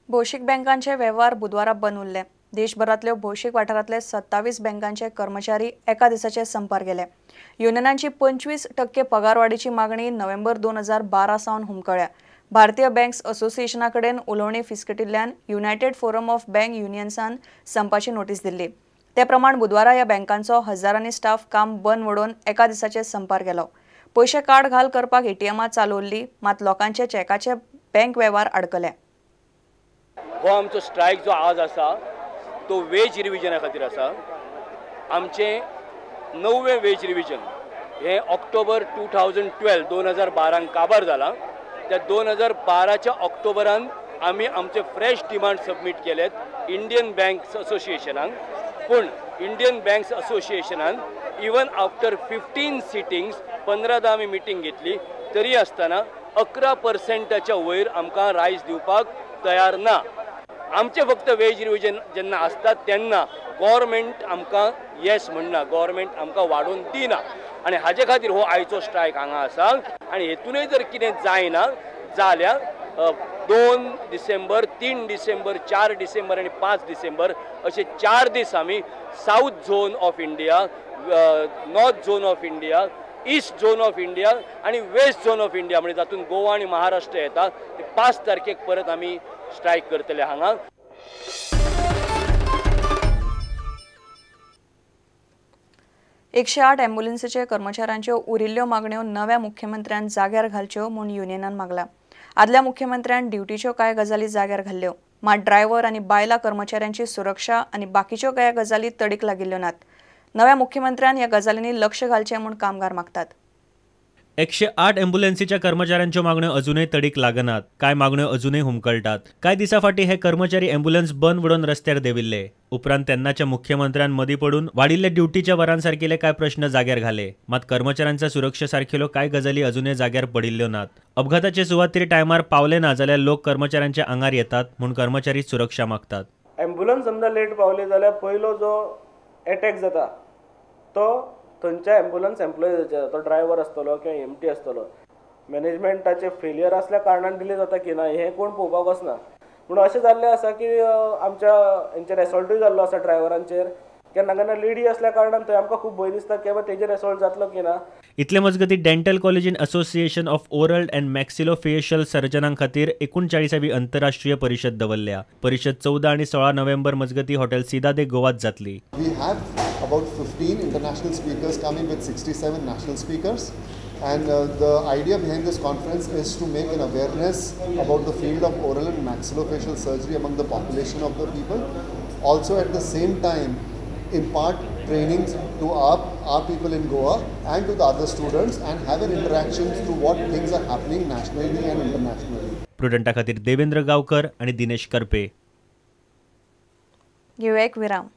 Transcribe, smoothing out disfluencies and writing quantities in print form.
भौशीक बँकांचे व्यवहार बुधवारा बंद उरले। देशभरातल्या भौशीक वाठारांतले 27 बँकांचे कर्मचारी एका दिसाचे संपार गेले। युनियनांची 25% पगारवाडीची मागणी नोव्हेंबर 2012 सावन हुमकळ्ळ्या। भारतीय बँक्स असोसिएशनाकडेन उलोवणी फिसकटिल्ल्यान युनायटेड फोरम ऑफ बँक युनियन्सान संपाची नोटीस दिल्ली। ते प्रमाण बुधवारा ह्या बँकांचो हजारांनी स्टाफ काम बंद मोडून एका दिसाचे संपार गेलो। पैसे कार्ड घाल करपाक एटीएमां चालू उरली, मात लोकांचे चॅकाचे बँक व्यवहार अडकले। हो आमचो स्ट्रायक जो आज आसा तो वेज रिविजना खातीर आसा। आमचे 9वे वेज रिविजन हे ऑक्टोबर 2012 काबार जाला। त्या 2012च्या ऑक्टोबरान आमी आमचे फ्रेश डिमांड सबमिट केलेत इंडियन बँक्स असोसिएशनाक। पूण इंडियन बँक्स असोसिएशनान इवन आफ्टर 15 सिटिंग्स 15दा आमी मिटींग घेतली तरी आसतना 11%च्या वयर आमकां रायज दिवपाक तयार ना। आमचे फक्त वेज रिविजन जेन्ना आसता तेन्ना गव्हर्मेंट आमकां येस म्हणना, गव्हर्मेंट आमकां वाडोवन दिना आनी हाजे खातीर हो आयचो स्ट्रायक हांगा आसा। आनी हेतूनय जर कितें जायना जाल्यार 2 डिसेंबर, 3 डिसेंबर, 4 डिसेंबर आनी 5 डिसेंबर असे 4 दीस आमी south zone of India, north zone of India, east zone of India आणि वेस्ट झोन ऑफ इंडिया म्हणजे तातूंत गोवा आणि महाराष्ट्र येता, ते 5 तारखेक परत आमी स्ट्रायक करतले हांगा। 108 ॲम्ब्युलन्सीचे कर्मचाऱ्यांच्यो उरिल्ल्यो मागण्यो नव्या मुख्यमंत्र्यान जाग्यार घालच्यो म्हूण युनियनान मागला। आदल्या मुख्यमंत्र्यान ड्युटीच्यो कांय गजाली जाग्यार घाल्ल्यो, मात ड्रायव्हर आनी बायला कर्मचाऱ्यांची सुरक्षा आनी बाकीच्यो कांय गजाली तडीक लागिल्ल्यो नात। नव्या मुख्यमंत्र्यान ह्या गजालींनी लक्ष घालचें म्हूण कामगार मागतात। 108 ॲम्ब्युलन्सीच्या कर्मचाऱ्यांच्यो मागण्यो अजूनय तडीक लागनात। कांय मागण्यो अजूनय हुमकळटात। कांय दिसा फाटीं हे कर्मचारी ॲम्ब्युलन्स बंद वडोवन रस्त्यार देविल्ले। उपरांत तेन्नाच्या मुख्यमंत्र्यान मदीं पडून वाडिल्ले ड्युटीच्या वरांसारकिले कांय प्रश्न जाग्यार घाले, मात कर्मचाऱ्यांच्या सुरक्षे सारकिल्यो कांय गजाली अजूनय जाग्यार पडिल्ल्यो नात। अपघाताचे सुवातेर टायमार पावले ना जाल्यार लोक कर्मचाऱ्यांच्या आंगार येतात म्हूण कर्मचारी सुरक्षा मागतात। ॲम्ब्युलन्स समजा लेट पावली जाल्यार पयलो जो अटॅक जाता तो थंयच्या ॲम्ब्युलन्स एम्प्लॉयीजाचेर, तो ड्रायव्हर आसतलो किंवा एमटी आसतलो। मॅनेजमेंटाचे फेलियर असल्या कारणान डिले जाता की ना हे कोण पळोवपाक वचना। पूण अशें जाल्लें आसा की आमच्या हेंचेर एसॉल्टूय जाल्लो आसा ड्रायव्हरांचेर। केन्ना केन्ना लेडी असल्या कारणान थंय आमकां खूब भंय दिसता की तेजेर एसॉल्ट जातलो की ना। इतले मजगती डेंटल कॉलेजीन असोसिएशन ऑफ ओरल अँड मॅक्सिलोफेशियल सर्जनां खातीर 39वी आंतरराष्ट्रीय परिशद दवरल्या। परिशद 14 आनी 16 नोव्हेंबर मजगती हॉटेल सीदादे गोवात जातली। We have about 15 international speakers coming with 67 national speakers, and the idea behind this conference is to make an awareness about the field of oral and maxillofacial surgery among the population of the people. Also at the same time impart trainings to our people in Goa and to the other students and have an interaction to what things are happening nationally and internationally. प्रुडंटा खातीर देवेंद्र गावकर आणि दिनेश करपे। घेऊया एक विराम।